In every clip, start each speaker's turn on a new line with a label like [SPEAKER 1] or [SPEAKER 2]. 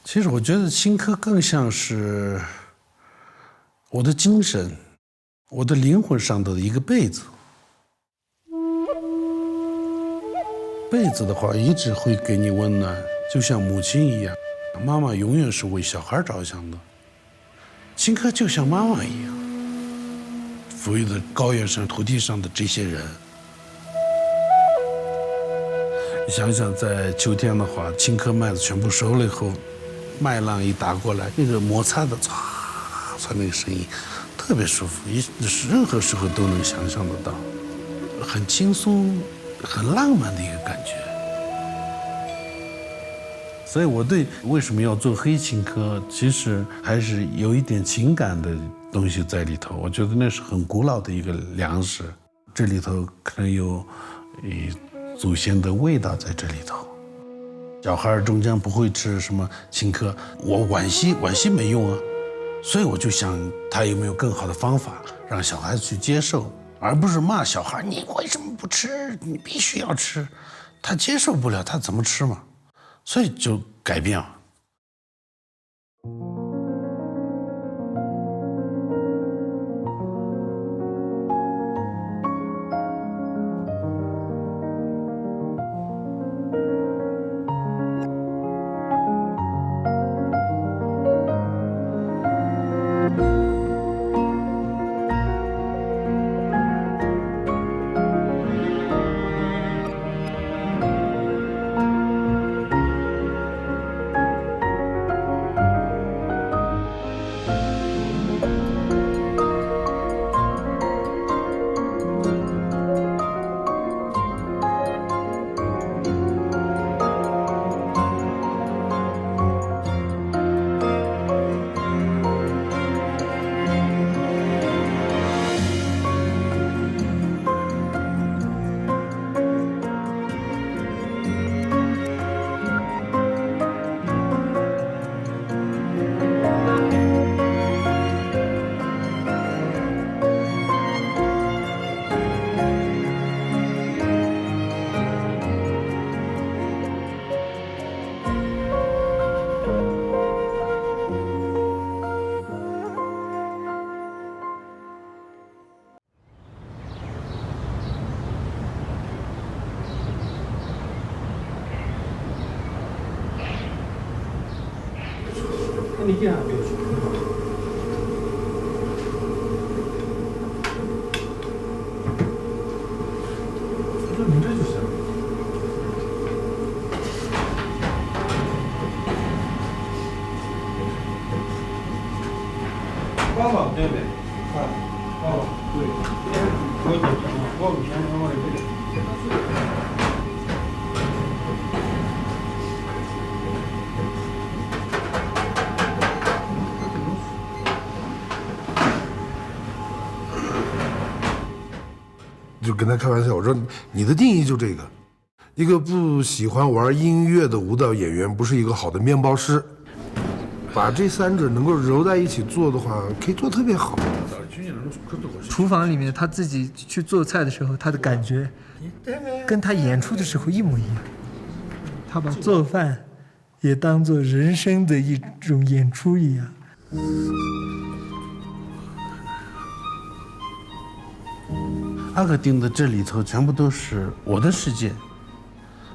[SPEAKER 1] 其实我觉得青稞更像是我的精神，我的灵魂上的一个被子。被子的话，一直会给你温暖，就像母亲一样，妈妈永远是为小孩着想的。青稞就像妈妈一样，抚育的高原上、土地上的这些人。你想想，在秋天的话，青稞麦子全部熟了以后，麦浪一打过来，那个摩擦的唰唰那个声音，特别舒服，任何时候都能想象得到，很轻松、很浪漫的一个感觉。所以我对为什么要做黑青稞，其实还是有一点情感的东西在里头。我觉得那是很古老的一个粮食，这里头可能有祖先的味道在这里头。小孩终将不会吃什么青稞，我惋惜没用啊，所以我就想他有没有更好的方法让小孩子去接受，而不是骂小孩你为什么不吃，你必须要吃，他接受不了他怎么吃嘛，所以就改变了。
[SPEAKER 2] 你这样没有去。说明这就行。爸爸对不对？爸爸对。我以前我这个。
[SPEAKER 3] 就跟他开玩笑，我说你的定义就这个，一个不喜欢玩音乐的舞蹈演员不是一个好的面包师。把这三者能够揉在一起做的话，可以做特别好。
[SPEAKER 4] 厨房里面他自己去做菜的时候，他的感觉跟他演出的时候一模一样。他把做饭也当做人生的一种演出一样。
[SPEAKER 1] 阿克丁的这里头全部都是我的世界，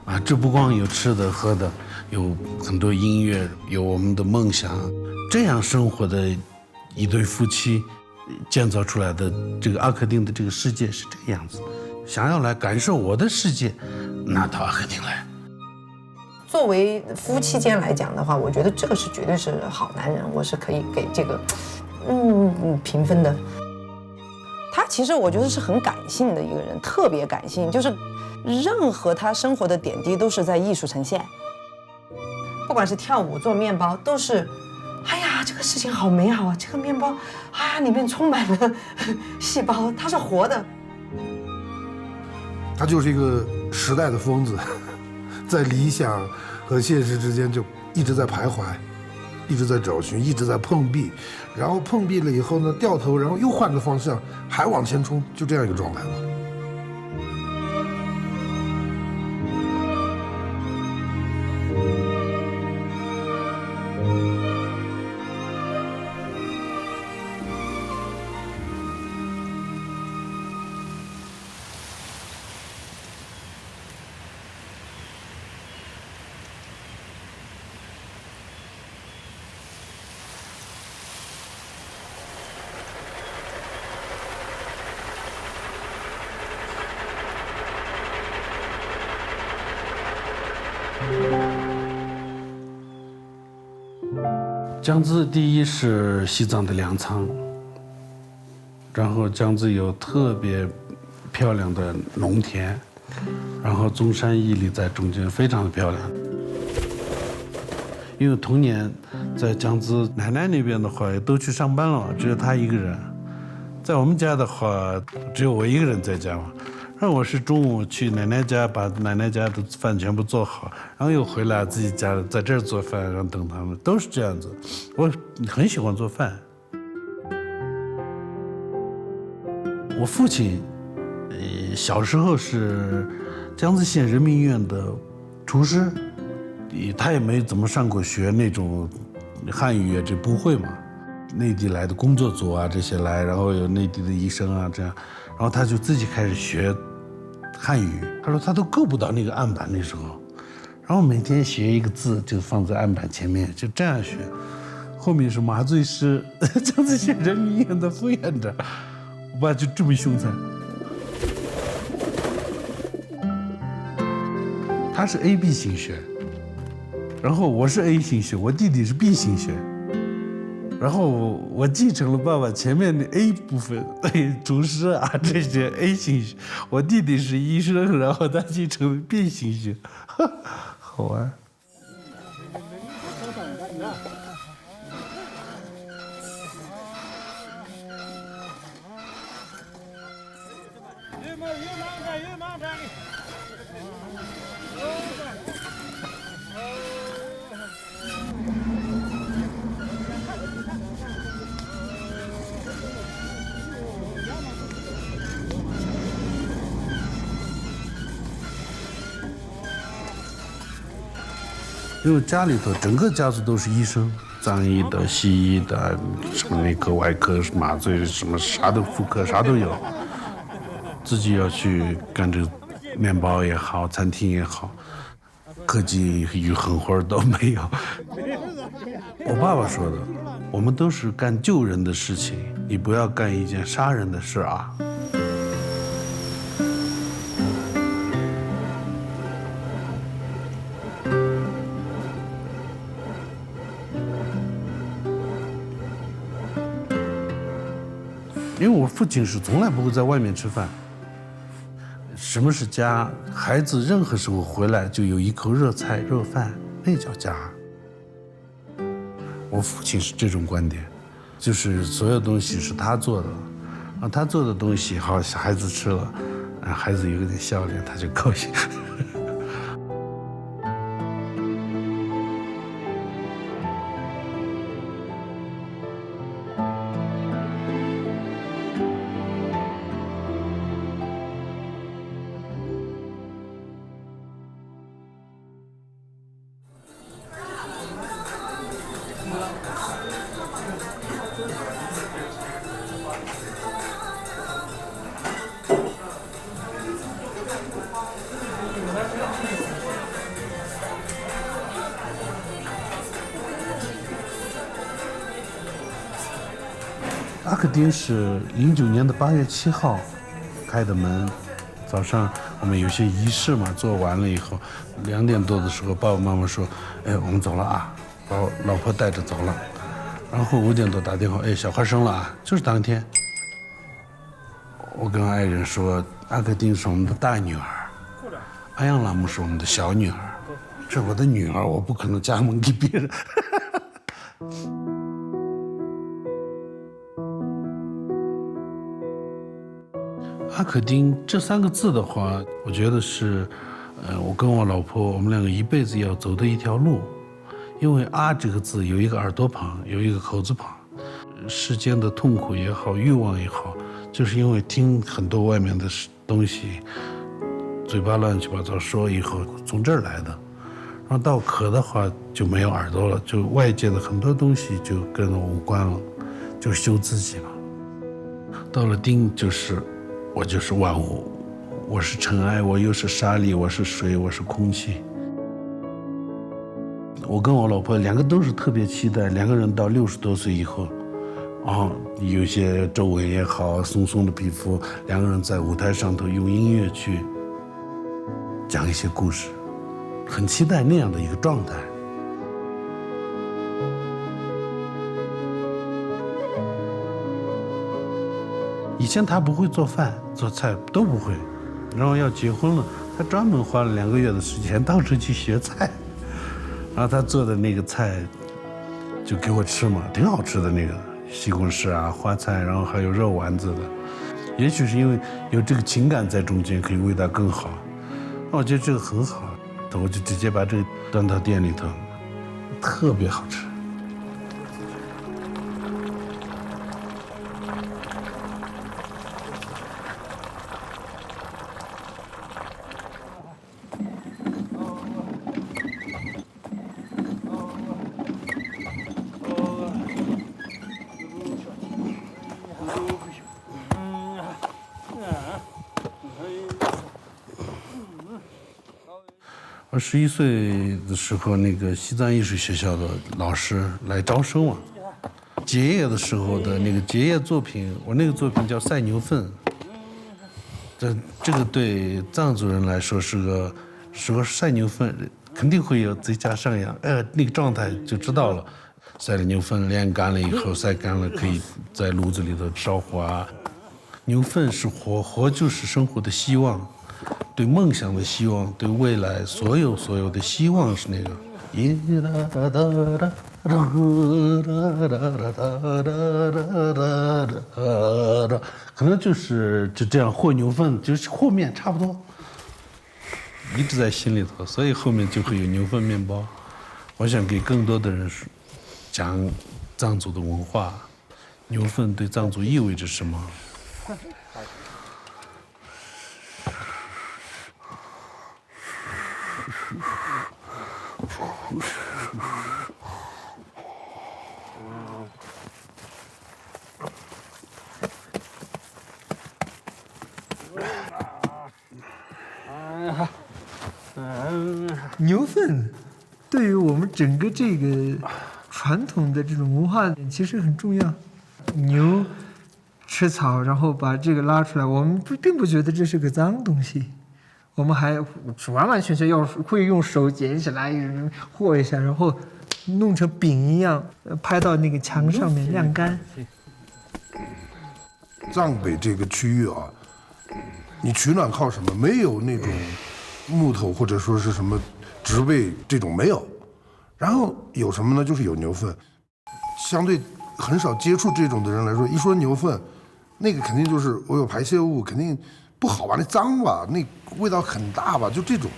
[SPEAKER 1] 啊，这不光有吃的喝的，有很多音乐，有我们的梦想，这样生活的一对夫妻建造出来的这个阿克丁的这个世界是这个样子。想要来感受我的世界，那到阿克丁来。
[SPEAKER 5] 作为夫妻间来讲的话，我觉得这个是绝对是好男人，我是可以给这个评分的。他其实我觉得是很感性的一个人，特别感性，就是任何他生活的点滴都是在艺术呈现。不管是跳舞、做面包，都是，哎呀，这个事情好美好啊！这个面包，啊，里面充满了细胞，它是活的。
[SPEAKER 3] 他就是一个时代的疯子，在理想和现实之间就一直在徘徊。一直在找寻，一直在碰壁，然后碰壁了以后呢，掉头，然后又换个方向，还往前冲，就这样一个状态嘛。
[SPEAKER 1] 江孜第一是西藏的粮仓，然后江孜有特别漂亮的农田，然后中山屹立在中间，非常的漂亮。因为童年在江孜奶奶那边的话都去上班了，只有她一个人。在我们家的话，只有我一个人在家嘛。然后我是中午去奶奶家，把奶奶家的饭全部做好，然后又回来自己家在这儿做饭，然后等他们，都是这样子。我很喜欢做饭。我父亲，小时候是江孜县人民医院的厨师，他也没怎么上过学，那种汉语这不会嘛。内地来的工作组啊这些来，然后有内地的医生啊这样，然后他就自己开始学汉语。他说他都够不到那个案板那时候，然后每天学一个字就放在案板前面，就这样学。后面是麻醉师，江孜县人民医院的副院长。我爸就这么凶残。他是 AB 型血，然后我是 A 型血，我弟弟是 B 型血。然后我继承了爸爸前面的 A 部分，厨师啊这些 A 型血，我弟弟是医生，然后他继承了 B 型血，好玩。因为家里头整个家族都是医生，藏医的、西医的，什么内科、外科、麻醉，什么啥都妇科啥都有。自己要去干这面包也好，餐厅也好，科技与狠活都没有。我爸爸说的，我们都是干救人的事情，你不要干一件杀人的事啊。因为我父亲是从来不会在外面吃饭。什么是家？孩子任何时候回来就有一口热菜热饭，那叫家。我父亲是这种观点，就是所有东西是他做的，啊，他做的东西好，小孩子吃了，啊，孩子有点笑脸，他就高兴。阿克丁是09年的8月7号开的门，早上我们有些仪式嘛，做完了以后，2点多的时候，爸爸妈妈说：“哎，我们走了啊，把我老婆带着走了。”然后5点多打电话：“哎，小孩生了啊！”就是当天，我跟爱人说：“阿克丁是我们的大女儿，阿央拉姆是我们的小女儿，这是我的女儿，我不可能加盟给别人。”阿克丁这3个字的话，我觉得是，我跟我老婆我们2个一辈子要走的一条路，因为阿这个字有一个耳朵旁，有一个口字旁，世间的痛苦也好，欲望也好，就是因为听很多外面的东西，嘴巴乱七八糟说以后从这儿来的，然后到可的话就没有耳朵了，就外界的很多东西就跟我无关了，就修自己了。到了丁就是。我就是万物，我是尘埃，我又是沙粒，我是水，我是空气。我跟我老婆2个都是特别期待2个人到60多岁以后，有些皱纹也好，松松的皮肤，2个人在舞台上头用音乐去讲一些故事，很期待那样的一个状态。以前他不会做饭做菜都不会，然后要结婚了，他专门花了2个月的时间到处去学菜，然后他做的那个菜就给我吃嘛，挺好吃的那个西红柿啊、花菜，然后还有肉丸子的。也许是因为有这个情感在中间，可以味道更好。我觉得这个很好，我就直接把这个端到店里头，特别好吃。我11岁的时候，那个西藏艺术学校的老师来招生嘛。结业的时候的那个结业作品，我那个作品叫赛牛粪。这个对藏族人来说是个赛牛粪，肯定会有贼家上扬，那个状态就知道了。晒了牛粪晾干了以后，晒干了可以在炉子里头烧火啊。牛粪是火就是生活的希望。对梦想的希望，对未来所有的希望是那个。可能就这样和牛粪，就是和面差不多，一直在心里头，所以后面就会有牛粪面包。我想给更多的人讲藏族的文化，牛粪对藏族意味着什么。
[SPEAKER 4] 牛粪对于我们整个这个传统的这种文化其实很重要。牛吃草，然后把这个拉出来，我们并不觉得这是个脏东西，我们还完完全全会用手捡起来和一下，然后弄成饼一样拍到那个墙上面晾干。
[SPEAKER 3] 藏北这个区域啊，你取暖靠什么？没有那种木头或者说是什么植被这种没有，然后有什么呢？就是有牛粪。相对很少接触这种的人来说，一说牛粪，那个肯定就是我有排泄物，肯定不好吧？那脏吧？那味道很大吧？就这种。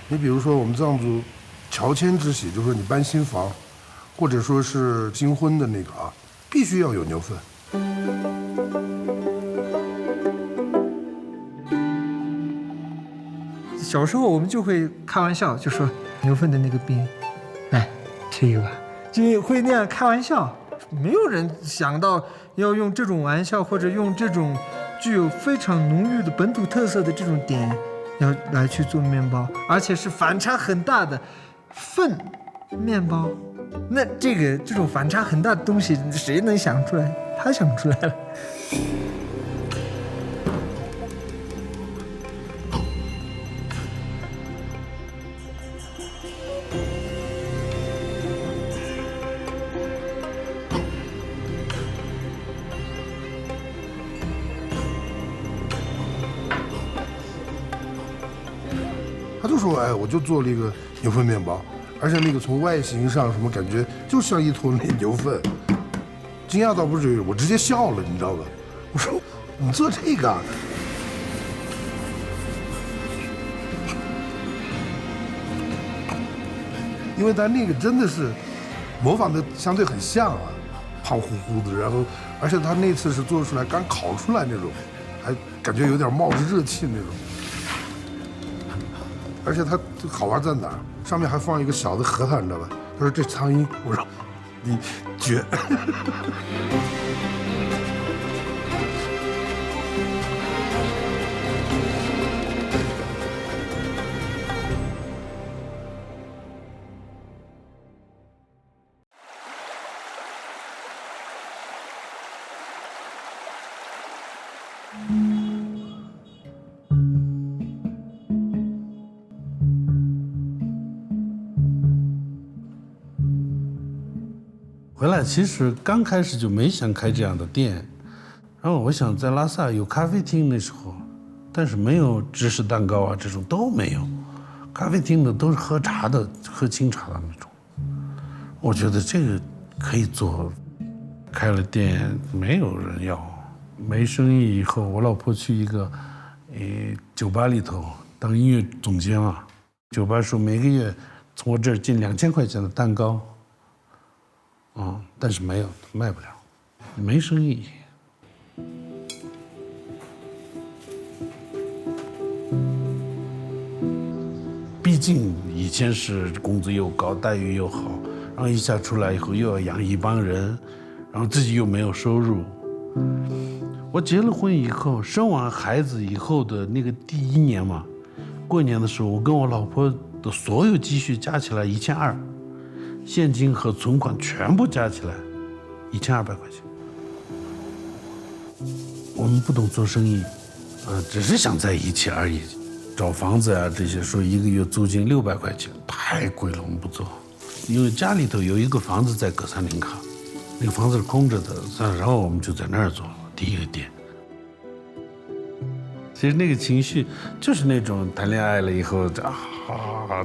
[SPEAKER 3] 你比如说我们藏族乔迁之喜，就是说你搬新房，或者说是新婚的那个啊，必须要有牛粪。
[SPEAKER 4] 小时候我们就会开玩笑，就说牛粪的那个饼，来吃一个吧，就会那样开玩笑。没有人想到要用这种玩笑，或者用这种具有非常浓郁的本土特色的这种点，要来去做面包，而且是反差很大的粪面包。那这种反差很大的东西，谁能想出来？他想出来了。
[SPEAKER 3] 他就说：“哎，我就做了一个牛粪面包，而且那个从外形上什么感觉，就像一坨那牛粪。”惊讶到不至于，我直接笑了，你知道吧？我说：“你做这个？”因为他那个真的是模仿的相对很像啊，胖乎乎的，然后而且他那次是做出来刚烤出来那种，还感觉有点冒着热气那种。而且它好玩在哪儿？上面还放一个小的核桃，你知道吧？他说这苍蝇，我说你绝。
[SPEAKER 1] 回来其实刚开始就没想开这样的店，然后我想在拉萨有咖啡厅那时候，但是没有芝士蛋糕啊这种都没有，咖啡厅的都是喝茶的，喝清茶的那种。我觉得这个可以做，开了店没有人要，没生意以后，我老婆去一个酒吧里头当音乐总监嘛，酒吧说每个月从我这儿进2000块钱的蛋糕，但是没有卖不了，没生意。毕竟以前是工资又高，待遇又好，然后一下出来以后又要养一帮人，然后自己又没有收入。我结了婚以后，生完孩子以后的那个第1年嘛，过年的时候，我跟我老婆的所有积蓄加起来1200，现金和存款全部加起来1200块钱。我们不懂做生意，只是想在一起而已。找房子啊这些，说1个月租金600块钱，太贵了，我们不做。因为家里头有一个房子在格萨林卡，那个房子是空着的，然后我们就在那儿做第一个店。其实那个情绪就是那种谈恋爱了以后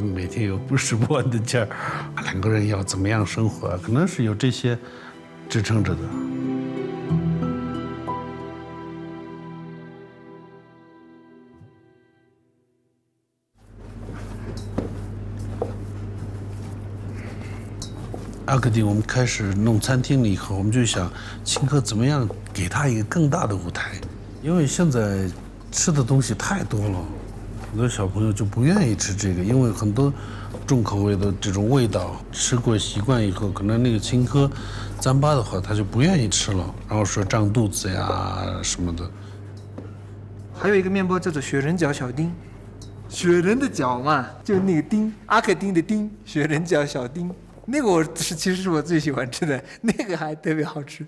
[SPEAKER 1] 每天有不使不完的劲儿，2个人要怎么样生活，可能是有这些支撑着的。阿克丁，我们开始弄餐厅了以后，我们就想青稞怎么样给他一个更大的舞台，因为现在吃的东西太多了，很多小朋友就不愿意吃这个，因为很多重口味的这种味道，吃过习惯以后，可能那个青稞糌粑的话，他就不愿意吃了，然后说胀肚子呀什么的。
[SPEAKER 4] 还有一个面包叫做雪人饺小丁，雪人的饺嘛，就那个丁，阿克丁的丁，雪人饺小丁。那个其实是我最喜欢吃的，那个还特别好吃。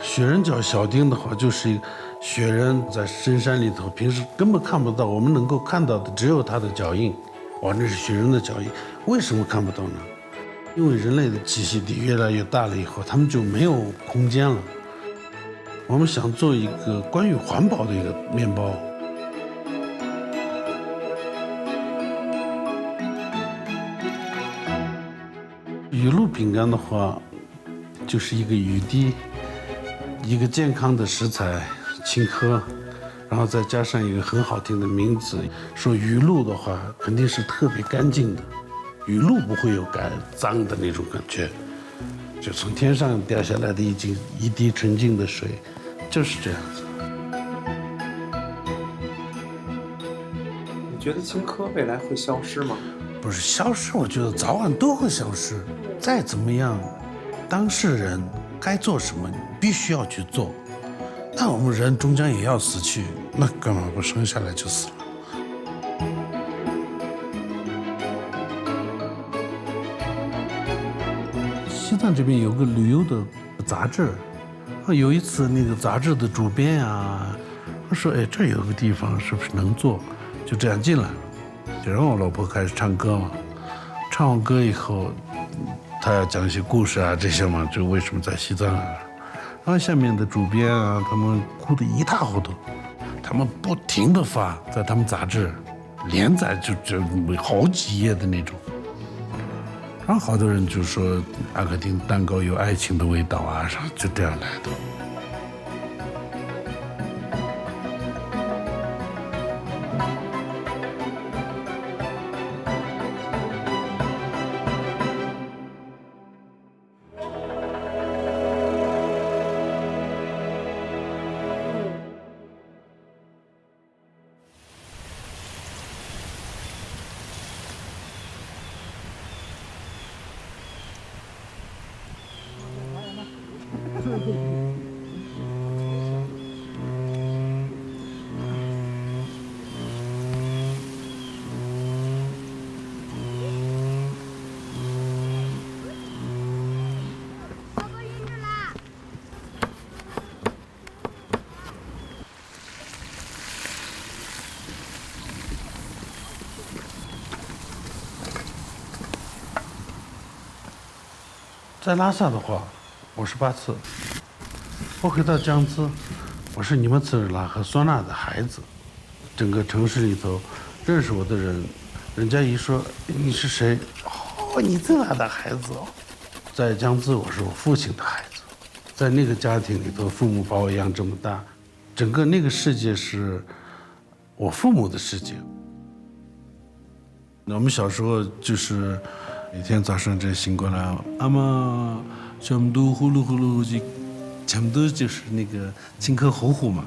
[SPEAKER 1] 雪人饺小丁的话，就是雪人在深山里头，平时根本看不到，我们能够看到的只有它的脚印。哇，那是雪人的脚印，为什么看不到呢？因为人类的栖息地越来越大了以后，他们就没有空间了。我们想做一个关于环保的一个面包。雨露饼干的话，就是一个雨滴，一个健康的食材青稞，然后再加上一个很好听的名字。说雨露的话，肯定是特别干净的，雨露不会有脏的那种感觉，就从天上掉下来的一滴纯净的水，就是这样子。
[SPEAKER 6] 你觉得青稞未来会消失吗？
[SPEAKER 1] 不是消失，我觉得早晚都会消失。再怎么样，当事人该做什么，必须要去做。那我们人终将也要死去，那干嘛不生下来就死了？西藏这边有个旅游的杂志，有一次那个杂志的主编啊，说：“哎，这有个地方是不是能做？”就这样进来了。就让我老婆开始唱歌嘛，唱完歌以后，她要讲一些故事啊这些嘛，就为什么在西藏啊。然后下面的主编啊，他们哭得一塌糊涂，他们不停地发在他们杂志连载，就好几页的那种。然后好多人就说阿克丁蛋糕有爱情的味道啊，啥就这样来的。在拉萨的话，我是8次；我回到江孜，我是尼木次日拉和唢呐的孩子。整个城市里头，认识我的人，人家一说你是谁，哦，你这拉的孩子哦。在江孜，我是我父亲的孩子，在那个家庭里头，父母把我养这么大，整个那个世界是我父母的世界。我们小时候就是每天早上这醒过来，阿妈全部都呼噜呼噜就，全部都就是那个青稞糊糊嘛，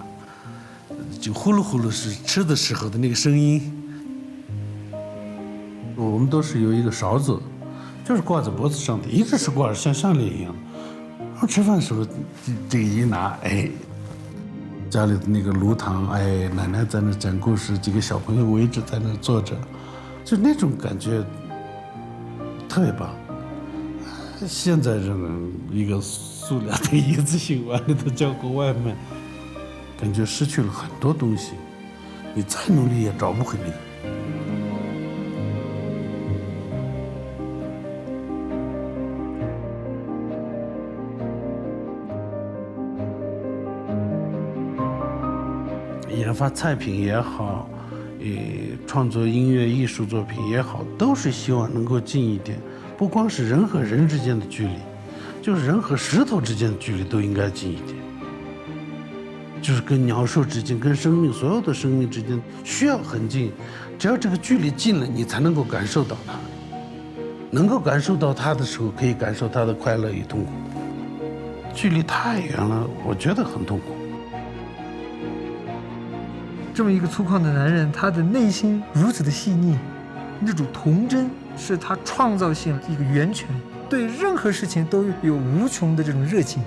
[SPEAKER 1] 就呼噜呼噜是吃的时候的那个声音。我们都是有一个勺子，就是挂在脖子上的，一直是挂着像项链一样。然后吃饭的时候，这个一拿，哎，家里的那个炉膛，哎，奶奶在那讲故事，几个小朋友围着在那坐着。就那种感觉特别棒。现在这种一个塑料的椅子醒碗里头叫个外卖，感觉失去了很多东西，你再努力也找不回来。研发菜品也好，创作音乐艺术作品也好，都是希望能够近一点，不光是人和人之间的距离，就是人和石头之间的距离都应该近一点，就是跟鸟兽之间，跟生命所有的生命之间需要很近，只要这个距离近了，你才能够感受到它，能够感受到它的时候，可以感受它的快乐与痛苦。距离太远了，我觉得很痛苦。
[SPEAKER 4] 这么一个粗犷的男人，他的内心如此的细腻，那种童真是他创造性一个源泉，对任何事情都有无穷的这种热情。